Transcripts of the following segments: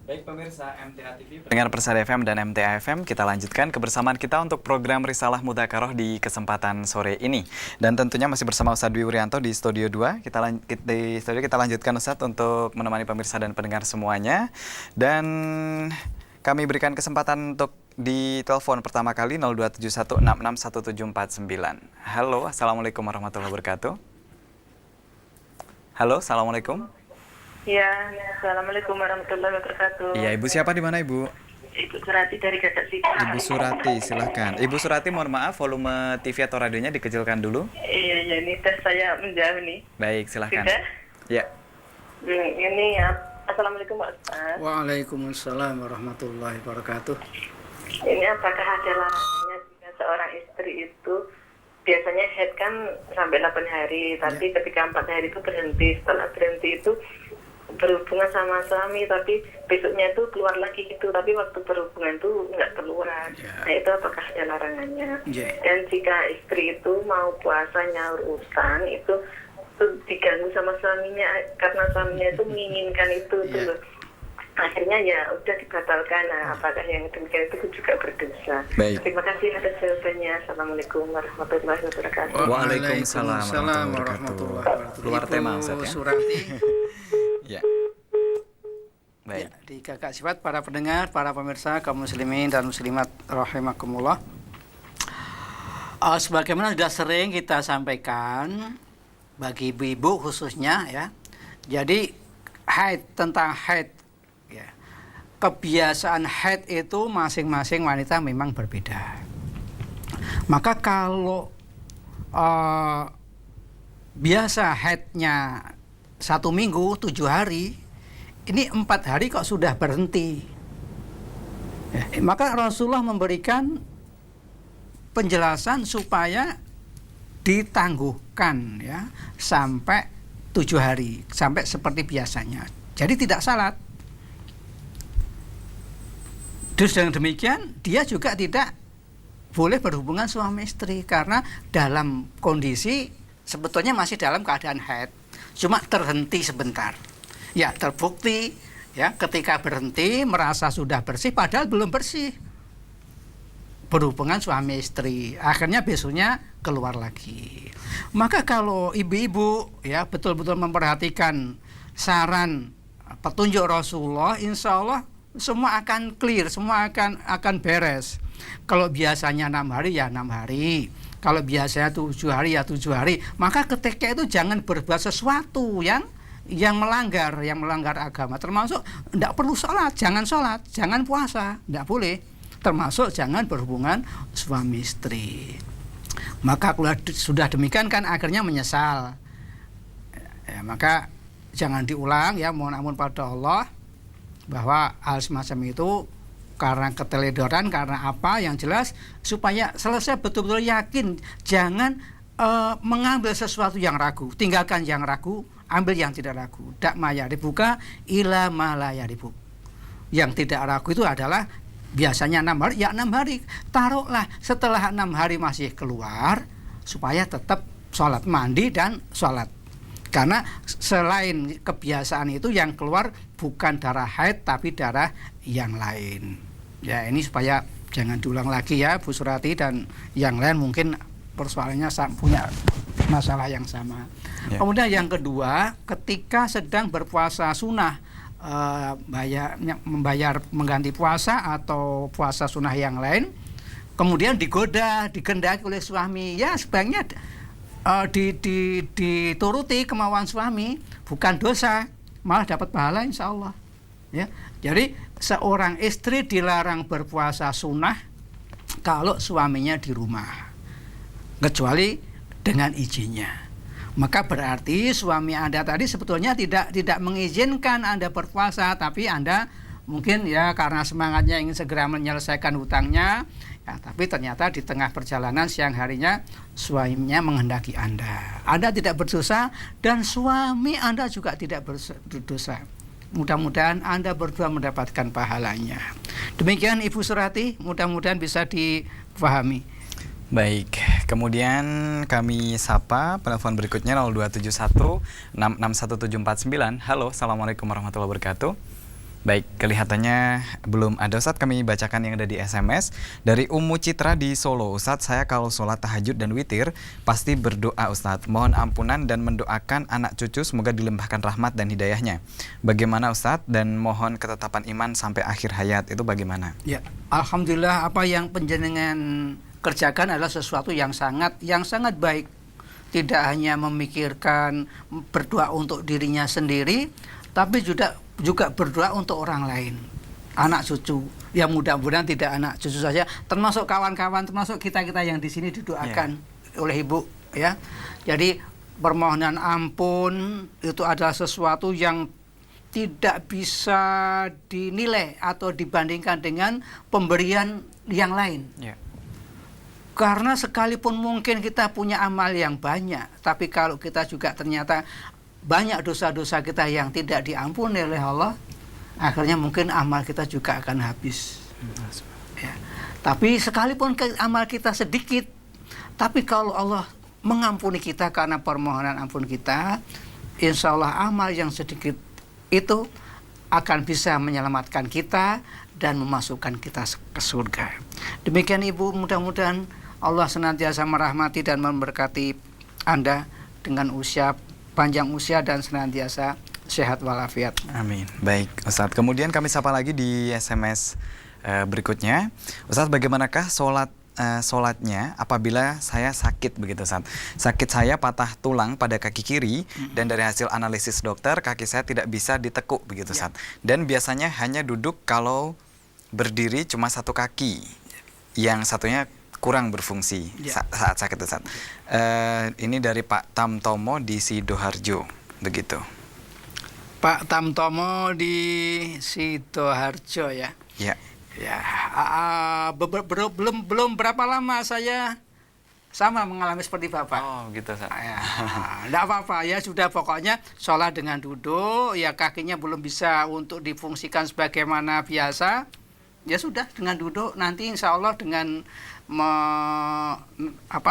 Baik pemirsa MTA TV, pendengar Persada FM dan MTA FM, kita lanjutkan kebersamaan kita untuk program Risalah Mudzakarah di kesempatan sore ini. Dan tentunya masih bersama Ustadz Dwi Wuryanto di Studio 2. Di studio kita lanjutkan Ustadz untuk menemani pemirsa dan pendengar semuanya. Dan kami berikan kesempatan untuk di telepon pertama kali 0271661749. Halo, Assalamualaikum warahmatullahi wabarakatuh. Halo, Assalamualaikum. Ya, Assalamualaikum warahmatullahi wabarakatuh. Iya, Ibu siapa di mana Ibu? Ibu Surati dari Gagak Sipil. Ibu Surati, silahkan. Ibu Surati, mohon maaf, volume TV atau radionya dikecilkan dulu. Iya, ini tes saya menjauh nih. Baik, silahkan. Sudah? Ya. Ini ya, Assalamualaikum Pak Ustaz. Waalaikumsalam warahmatullahi wabarakatuh. Ini apakah ada larangannya jika seorang istri itu biasanya head kan sampai 8 hari, tapi ketika 4 hari itu berhenti. Setelah berhenti itu berhubungan sama suami, tapi besoknya itu keluar lagi gitu, tapi waktu berhubungan itu nggak keluar. Nah itu apakah ada larangannya? Dan jika istri itu mau puasa nyaur utang itu diganggu sama suaminya karena suaminya itu menginginkan itu tuh. Akhirnya ya udah dibatalkan. Nah, apakah yang demikian itu juga berdosa? Baik. Terima kasih atas jawabannya. Assalamualaikum warahmatullahi wabarakatuh. Waalaikumsalam warahmatullahi wabarakatuh. Keluar tema Ustaz ya. Surati. Ya. Baik. Ya, di Gagak Sifat, para pendengar, para pemirsa, kaum muslimin dan muslimat rahimakumullah. Sebagaimana sudah sering kita sampaikan bagi ibu-ibu khususnya ya. Jadi tentang haid ya. Kebiasaan haid itu masing-masing wanita memang berbeda. Maka kalau biasa haidnya 1 minggu 7 hari, ini 4 hari kok sudah berhenti ya, maka Rasulullah memberikan penjelasan supaya ditangguhkan ya sampai 7 hari, sampai seperti biasanya, jadi tidak salat. Terus dengan demikian dia juga tidak boleh berhubungan suami istri karena dalam kondisi sebetulnya masih dalam keadaan haid, cuma terhenti sebentar. Ya terbukti ya ketika berhenti merasa sudah bersih padahal belum bersih. Berhubungan suami istri, akhirnya besoknya keluar lagi. Maka kalau ibu-ibu ya betul-betul memperhatikan saran petunjuk Rasulullah, insya Allah semua akan clear, semua akan beres. Kalau biasanya 6 hari ya 6 hari. Kalau biasanya 7 hari ya 7 hari. Maka ketika itu jangan berbuat sesuatu yang melanggar agama. Termasuk tidak perlu sholat, jangan puasa, tidak boleh. Termasuk jangan berhubungan suami istri. Maka kalau sudah demikian kan akhirnya menyesal. Ya, maka jangan diulang ya, mohon ampun pada Allah bahwa hal semacam itu karena keteledoran, karena apa yang jelas supaya selesai betul-betul yakin, jangan mengambil sesuatu yang ragu, tinggalkan yang ragu, ambil yang tidak ragu. Dak maya dibuka ila malaya dibuk. Yang tidak ragu itu adalah biasanya 6 hari, ya 6 hari. Taruhlah setelah 6 hari masih keluar supaya tetap sholat, mandi dan sholat. Karena selain kebiasaan itu yang keluar bukan darah haid tapi darah yang lain. Ya ini supaya jangan diulang lagi ya Bu Surati dan yang lain mungkin persoalannya punya masalah yang sama. Ya. Kemudian yang kedua, ketika sedang berpuasa sunnah, membayar mengganti puasa atau puasa sunnah yang lain, kemudian digendaki oleh suami, ya sebaiknya dituruti kemauan suami, bukan dosa, malah dapat pahala insya Allah. Ya, jadi seorang istri dilarang berpuasa sunnah kalau suaminya di rumah, kecuali dengan izinnya. Maka berarti suami Anda tadi sebetulnya tidak mengizinkan Anda berpuasa, tapi Anda mungkin ya karena semangatnya ingin segera menyelesaikan hutangnya, ya, tapi ternyata di tengah perjalanan siang harinya suaminya menghendaki Anda. Anda tidak berdosa dan suami Anda juga tidak berdosa. Mudah-mudahan Anda berdua mendapatkan pahalanya. Demikian Ibu Surati, mudah-mudahan bisa dipahami. Baik, kemudian kami sapa penelpon berikutnya 0271 661749. Halo, Assalamualaikum warahmatullahi wabarakatuh. Baik, kelihatannya belum ada Ustadz, kami bacakan yang ada di SMS. Dari Ummu Citra di Solo, Ustadz, saya kalau sholat tahajud dan witir pasti berdoa Ustadz. Mohon ampunan dan mendoakan anak cucu semoga dilimpahkan rahmat dan hidayahnya. Bagaimana Ustadz, dan mohon ketetapan iman sampai akhir hayat, itu bagaimana? Ya, alhamdulillah apa yang panjenengan kerjakan adalah sesuatu yang sangat baik. Tidak hanya memikirkan berdoa untuk dirinya sendiri, tapi juga berdoa untuk orang lain, anak cucu. Ya mudah-mudahan tidak anak cucu saja, termasuk kawan-kawan, termasuk kita-kita yang di sini didoakan oleh Ibu, ya. Jadi permohonan ampun itu adalah sesuatu yang tidak bisa dinilai atau dibandingkan dengan pemberian yang lain. Karena sekalipun mungkin kita punya amal yang banyak, tapi kalau kita juga ternyata banyak dosa-dosa kita yang tidak diampuni oleh Allah, akhirnya mungkin amal kita juga akan habis. Ya. Tapi sekalipun amal kita sedikit, tapi kalau Allah mengampuni kita karena permohonan ampun kita, insya Allah amal yang sedikit itu akan bisa menyelamatkan kita dan memasukkan kita ke surga. Demikian Ibu, mudah-mudahan Allah senantiasa merahmati dan memberkati Anda dengan panjang usia dan senantiasa sehat walafiat. Amin. Baik, Ustadz. Kemudian kami sapa lagi di SMS berikutnya. Ustadz, bagaimanakah sholatnya apabila saya sakit begitu, Ustadz? Sakit saya patah tulang pada kaki kiri dan dari hasil analisis dokter kaki saya tidak bisa ditekuk begitu, Ustadz. Dan biasanya hanya duduk, kalau berdiri cuma satu kaki, yang satunya kurang berfungsi saat sakit, Ustaz. Ini dari Pak Tamtomo di Sidoarjo, begitu. Pak Tamtomo di Sidoarjo, ya. Ya. Ya, belum berapa lama saya sama mengalami seperti Bapak. Oh, gitu, Ustaz. Ya, enggak apa-apa ya, sudah pokoknya sholat dengan duduk, ya kakinya belum bisa untuk difungsikan sebagaimana biasa. Ya sudah, dengan duduk, nanti insya Allah dengan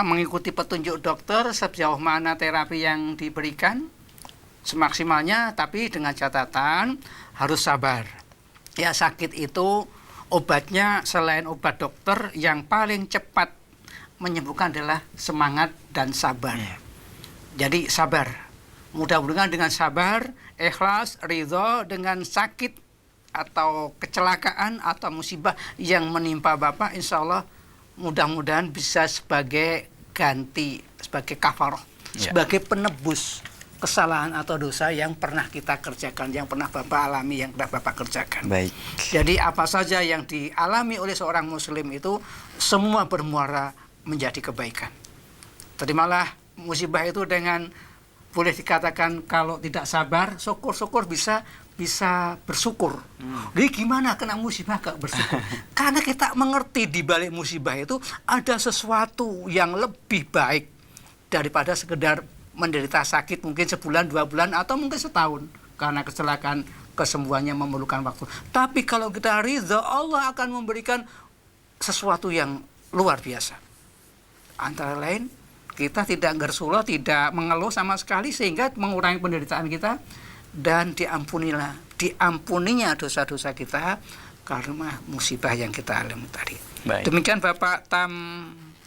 mengikuti petunjuk dokter sejauh mana terapi yang diberikan semaksimalnya, tapi dengan catatan harus sabar. Ya, sakit itu obatnya selain obat dokter yang paling cepat menyembuhkan adalah semangat dan sabar. Jadi sabar, mudah-mudahan dengan sabar, ikhlas, ridho dengan sakit atau kecelakaan atau musibah yang menimpa Bapak, insya Allah mudah-mudahan bisa sebagai ganti, sebagai kafarah, sebagai penebus kesalahan atau dosa yang pernah kita kerjakan, yang pernah Bapak alami, yang pernah Bapak kerjakan. Baik. Jadi apa saja yang dialami oleh seorang muslim itu semua bermuara menjadi kebaikan. Terimalah musibah itu dengan, boleh dikatakan kalau tidak sabar, syukur-syukur bisa bersyukur. Jadi gimana kena musibah gak bersyukur? Karena kita mengerti di balik musibah itu ada sesuatu yang lebih baik daripada sekedar menderita sakit mungkin sebulan, 2 bulan, atau mungkin setahun. Karena kecelakaan, kesembuhannya memerlukan waktu. Tapi kalau kita ridha, Allah akan memberikan sesuatu yang luar biasa. Antara lain, kita tidak gersuloh, tidak mengeluh sama sekali, sehingga mengurangi penderitaan kita, dan diampuninya dosa-dosa kita karena musibah yang kita alami tadi. Baik. Demikian Bapak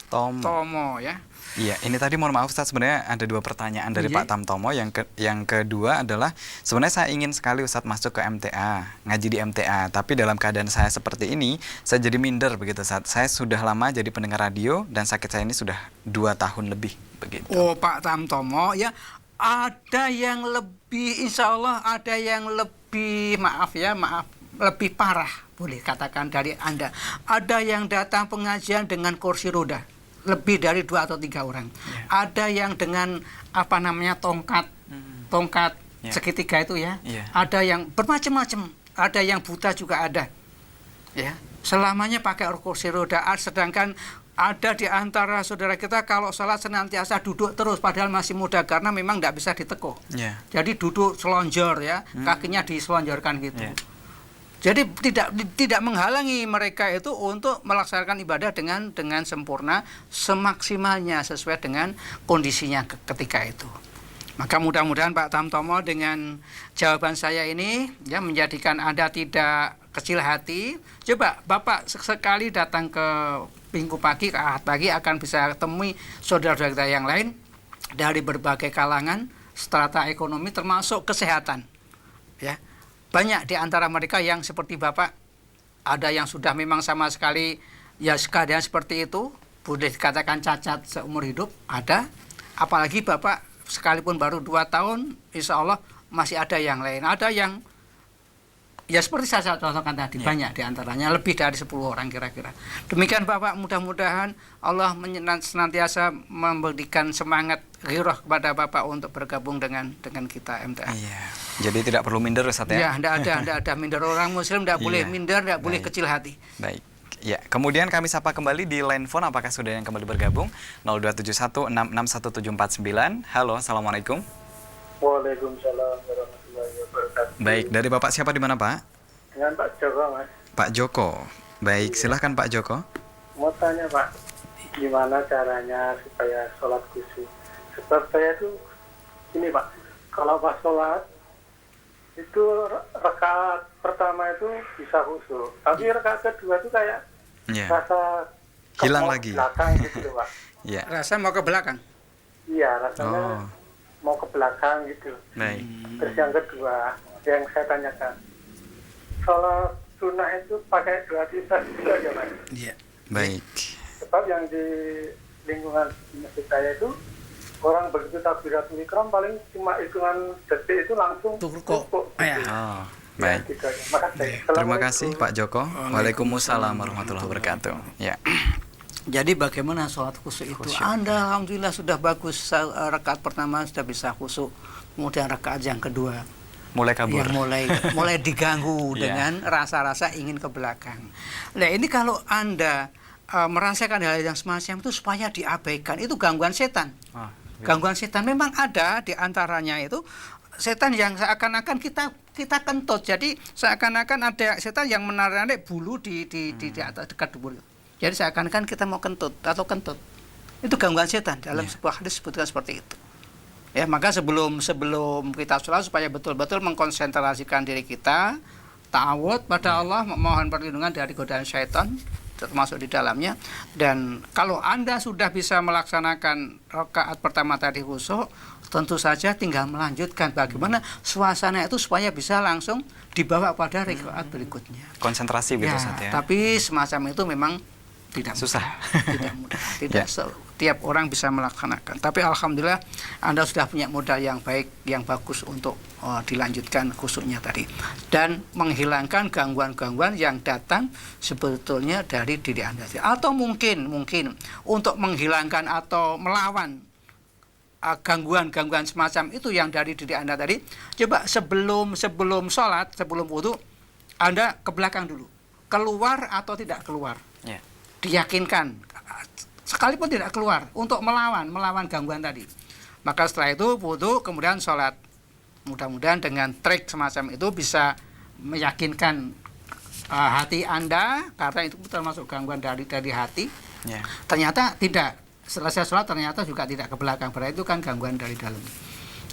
Tomo, ya. Iya, ini tadi mohon maaf Ustaz, sebenarnya ada 2 pertanyaan dari Pak Tamtomo. Yang kedua adalah, sebenarnya saya ingin sekali Ustaz masuk ke MTA, ngaji di MTA, tapi dalam keadaan saya seperti ini, saya jadi minder begitu Ustaz. Saya sudah lama jadi pendengar radio dan sakit saya ini sudah 2 tahun lebih begitu. Oh, Pak Tamtomo, ya. Ada yang lebih, insya Allah ada yang lebih, lebih parah, boleh katakan dari Anda. Ada yang datang pengajian dengan kursi roda, lebih dari 2 atau 3 orang. Ada yang dengan tongkat segitiga itu, ya. Ada yang bermacam-macam, ada yang buta juga ada, ya. Selamanya pakai kursi roda, sedangkan ada di antara saudara kita kalau sholat senantiasa duduk terus, padahal masih muda, karena memang tidak bisa ditekuk. Jadi duduk selonjor, ya, kakinya diselonjorkan gitu. Jadi tidak menghalangi mereka itu untuk melaksanakan ibadah dengan sempurna, semaksimalnya sesuai dengan kondisinya ketika itu. Maka mudah-mudahan Pak Tamtomo dengan jawaban saya ini ya menjadikan Anda tidak kecil hati. Coba Bapak sekali datang ke Minggu pagi, ke Ahad pagi akan bisa temui saudara-saudara kita yang lain dari berbagai kalangan, strata ekonomi termasuk kesehatan. Ya. Banyak di antara mereka yang seperti Bapak, ada yang sudah memang sama sekali ya keadaan seperti itu, boleh dikatakan cacat seumur hidup, ada. Apalagi Bapak sekalipun baru 2 tahun, insya Allah masih ada yang lain. Ada yang, ya seperti saya contohkan tadi, banyak diantaranya, lebih dari 10 orang kira-kira. Demikian Bapak, mudah-mudahan Allah senantiasa memberikan semangat ghirah kepada Bapak untuk bergabung dengan kita MTA. Iya. Jadi tidak perlu minder Ustaz ya? Ya, tidak ada minder. Orang Muslim tidak boleh minder, tidak boleh kecil hati. Baik. Ya, kemudian kami sapa kembali di line phone, apakah sudah yang kembali bergabung? 0271661749. Halo, Assalamualaikum. Waalaikumsalam warahmatullahi wabarakatuh. Baik, dari Bapak siapa di mana Pak? Dengan Pak Joko, Mas. Pak Joko. Baik, silahkan Pak Joko. Mau tanya Pak, gimana caranya supaya sholat khusyuk? Sebab saya tuh, ini Pak, kalau pas sholat, itu rakaat pertama itu bisa khusyuk. Tapi rakaat kedua itu kayak rasa hilang mau lagi. Belakang gitu Pak. Iya. Rasa mau ke belakang? Iya, rasanya mau ke belakang gitu. Baik. Terus yang kedua, yang saya tanyakan, sholat sunnah itu pakai 2 tisar gitu aja Mas. Iya. Baik. Sebab yang di lingkungan masjid saya itu orang begitu takbiratul ihram paling cuma hitungan detik itu langsung rukuk. Gitu. Oh, baik. Gitu aja. Makasih. Terima kasih Pak Joko. Waalaikumsalam warahmatullahi wabarakatuh. Ya. Jadi bagaimana sholat khusyuk itu? Anda alhamdulillah sudah bagus, rakaat pertama sudah bisa khusyuk, kemudian rakaat yang kedua Mulai kabur. ya mulai diganggu dengan rasa-rasa ingin ke belakang. Nah ini kalau Anda merasakan hal yang semacam itu supaya diabaikan, itu gangguan setan. Gangguan setan memang ada, di antaranya itu setan yang seakan-akan kita kentut. Jadi seakan-akan ada setan yang menarik bulu di atas dekat dubur. Jadi seakan-akan kita mau kentut atau kentut. Itu gangguan setan, dalam sebuah hadis disebutkan seperti itu. Ya, maka sebelum kita sholat supaya betul-betul mengkonsentrasikan diri kita, ta'awud pada Allah, memohon perlindungan dari godaan syaitan termasuk di dalamnya. Dan kalau Anda sudah bisa melaksanakan rakaat pertama tadi khusyuk, tentu saja tinggal melanjutkan bagaimana suasana itu supaya bisa langsung dibawa pada rakaat berikutnya. Konsentrasi gitu Ustaz ya. Tapi semacam itu memang tidak susah. Tidak mudah. Tidak tiap orang bisa melaksanakan. Tapi alhamdulillah Anda sudah punya modal yang baik, yang bagus untuk dilanjutkan khusyuknya tadi, dan menghilangkan gangguan-gangguan yang datang sebetulnya dari diri Anda. Atau mungkin untuk menghilangkan atau melawan gangguan-gangguan semacam itu yang dari diri Anda tadi, coba sebelum sholat, sebelum wudu, Anda ke belakang dulu, keluar atau tidak keluar. Diyakinkan sekalipun tidak keluar untuk melawan gangguan tadi. Maka setelah itu wudu, kemudian sholat. Mudah-mudahan dengan trik semacam itu bisa meyakinkan hati Anda, karena itu termasuk gangguan dari hati. Ternyata tidak, selesai sholat ternyata juga tidak ke belakang, berarti itu kan gangguan dari dalam.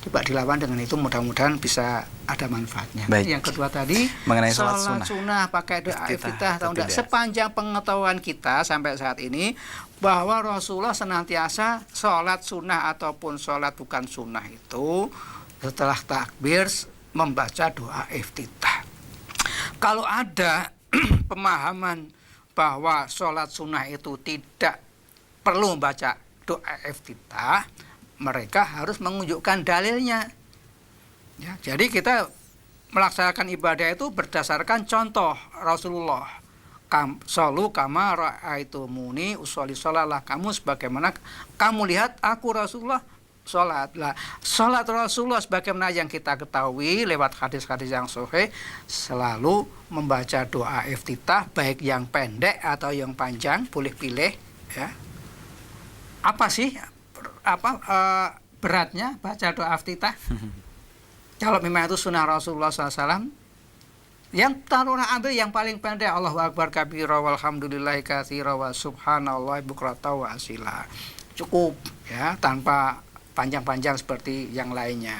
Coba dilawan dengan itu, mudah-mudahan bisa ada manfaatnya. Baik. Yang kedua tadi mengenai sholat sunnah pakai doa iftitah atau tidak. Sepanjang pengetahuan kita sampai saat ini bahwa Rasulullah senantiasa sholat sunnah ataupun sholat bukan sunnah itu setelah takbir membaca doa iftitah. Kalau ada pemahaman bahwa sholat sunnah itu tidak perlu membaca doa iftitah, mereka harus menunjukkan dalilnya. Ya, jadi kita melaksanakan ibadah itu berdasarkan contoh Rasulullah. Solu kama ra'aitumuni usolli sholalah, kamu sebagaimana kamu lihat aku Rasulullah sholat. Lah, sholat Rasulullah sebagaimana yang kita ketahui lewat hadis-hadis yang sahih, selalu membaca doa iftitah, baik yang pendek atau yang panjang, boleh pilih. Ya. Apa sih beratnya baca doa iftitah? Kalau memang itu sunnah Rasulullah SAW, yang taruhlah ambil yang paling pendek, Allahu Akbar kabira walhamdulillahi katsira wa subhanallah bukrata wa asila. Cukup ya, tanpa panjang-panjang seperti yang lainnya.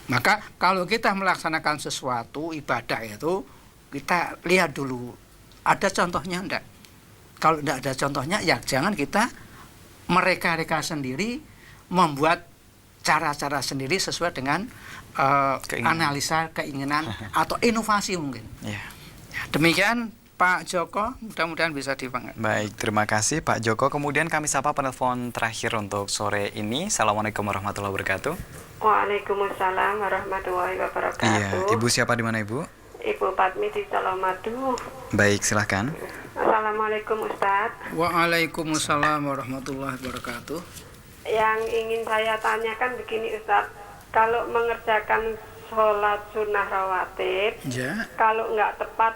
Maka kalau kita melaksanakan sesuatu ibadah itu, kita lihat dulu ada contohnya enggak. Kalau enggak ada contohnya, ya jangan kita mereka-reka sendiri, membuat cara-cara sendiri sesuai dengan analisa keinginan atau inovasi mungkin. Ya. Demikian Pak Joko, mudah-mudahan bisa dipanggil. Baik, terima kasih Pak Joko. Kemudian kami sapa penelpon terakhir untuk sore ini. Assalamualaikum warahmatullahi wabarakatuh. Waalaikumsalam warahmatullahi wabarakatuh. Iya, Ibu siapa di mana Ibu? Ibu Patmi di Colomadu. Baik, silahkan. Assalamualaikum Ustadz. Waalaikumsalam warahmatullahi wabarakatuh. Yang ingin saya tanyakan begini Ustadz, kalau mengerjakan sholat sunnah rawatib, Ya. kalau nggak tepat,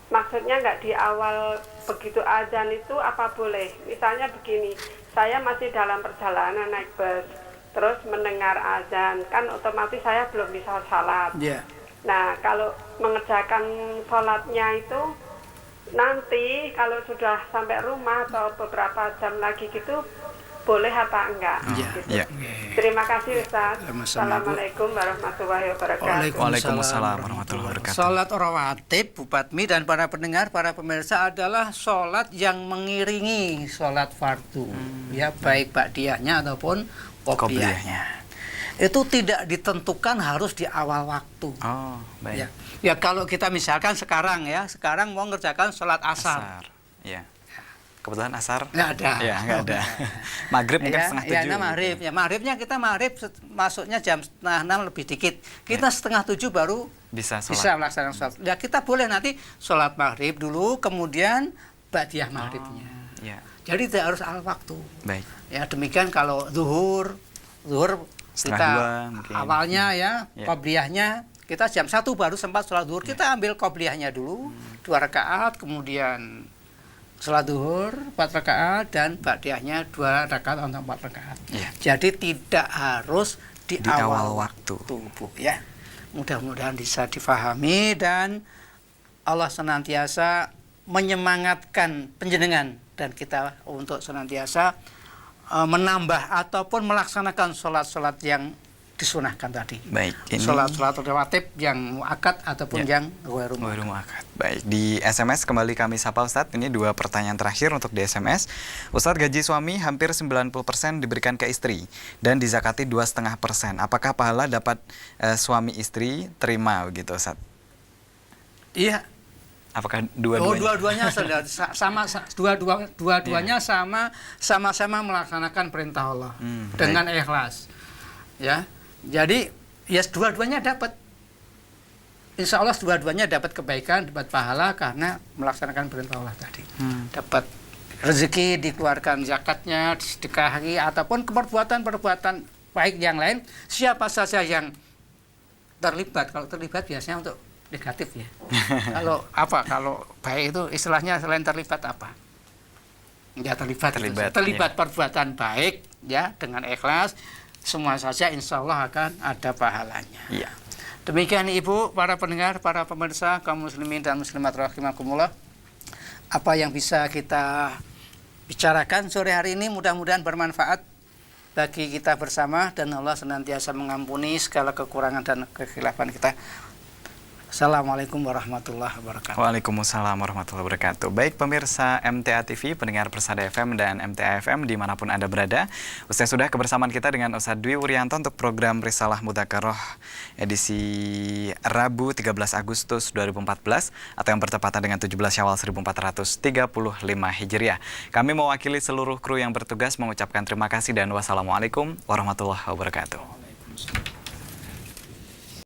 maksudnya nggak di awal begitu azan itu apa boleh? Misalnya begini, saya masih dalam perjalanan naik bus, terus mendengar azan, kan otomatis saya belum bisa salat. Ya. Nah, kalau mengerjakan sholatnya itu nanti kalau sudah sampai rumah atau beberapa jam lagi gitu, boleh apa enggak? Ya. Gitu. Ya. Terima kasih Ustaz. Sama-sama, Bu. Assalamualaikum warahmatullahi wabarakatuh. Waalaikumsalam warahmatullahi wabarakatuh. Salat rawatib, Bu Patmi dan para pendengar, para pemirsa adalah salat yang mengiringi salat fardu. Ya, baik ba'diyahnya ataupun qobliyahnya. Itu tidak ditentukan harus di awal waktu. Oh, baik. Ya. Ya kalau kita misalkan sekarang mau ngerjakan salat asar. Asar. Ya. Kebetulan asar Nggak ada. Ya, nggak ada. Maghrib mungkin Ya, setengah ya, 7. nah, maghrib. Ya, maghribnya kita masuknya jam setengah 6 lebih dikit. Kita setengah 7 baru Bisa sholat. bisa melaksanakan sholat. Ya kita boleh nanti sholat maghrib dulu, kemudian ba'diyah maghribnya. Ya. Jadi tidak harus awal waktu. Baik. Ya demikian kalau zuhur Setengah kita 2 mungkin. awalnya ya, Ya. qobliyahnya kita jam 1 baru sempat sholat zuhur. Kita ambil qobliyahnya dulu 2 rakaat, kemudian sholat zuhur 4 rakaat dan ba'diyahnya 2 rakaat atau 4 rakaat. Ya. Jadi tidak harus di awal awal waktu. Bu, ya. Mudah-mudahan bisa difahami dan Allah senantiasa menyemangatkan panjenengan dan kita untuk senantiasa menambah ataupun melaksanakan sholat-sholat yang disunahkan tadi. Baik, ini Sholat-sholat rawatib yang muakkad ataupun Ya. yang ghairu muakkad. Ghairu muakkad. Baik, di SMS kembali kami sapa Ustadz. Ini 2 pertanyaan terakhir untuk di SMS. Ustadz, gaji suami hampir 90% diberikan ke istri dan dizakati 2,5%. Apakah pahala dapat suami istri terima begitu Ustadz? Iya. Apakah Oh, dua-duanya? dua-duanya sama-sama melaksanakan perintah Allah dengan ikhlas. Ya. Jadi ya dua-duanya dapat. Insya Allah dua-duanya dapat kebaikan, dapat pahala karena melaksanakan perintah Allah tadi. Dapat rezeki, dikeluarkan zakatnya, disedekahi ataupun perbuatan-perbuatan baik yang lain. Siapa saja yang terlibat, kalau terlibat biasanya untuk negatif ya. Kalau baik itu istilahnya selain terlibat apa? Ya terlibat Terlibat, perbuatan baik ya dengan ikhlas, semua saja insya Allah akan ada pahalanya. Iya. Demikian Ibu, para pendengar, para pemirsa, kaum muslimin dan muslimat rahimakumullah. Apa yang bisa kita bicarakan sore hari ini mudah-mudahan bermanfaat bagi kita bersama dan Allah senantiasa mengampuni segala kekurangan dan kekhilafan kita. Assalamualaikum warahmatullahi wabarakatuh. Waalaikumsalam warahmatullahi wabarakatuh. Baik pemirsa MTA TV, pendengar Persada FM dan MTA FM dimanapun Anda berada, usai sudah kebersamaan kita dengan Ustadz Dwi Wuryanto untuk program Risalah Mudzakarah edisi Rabu 13 Agustus 2014 atau yang bertepatan dengan 17 Syawal 1435 Hijriah. Kami mewakili seluruh kru yang bertugas mengucapkan terima kasih dan wassalamualaikum warahmatullahi wabarakatuh.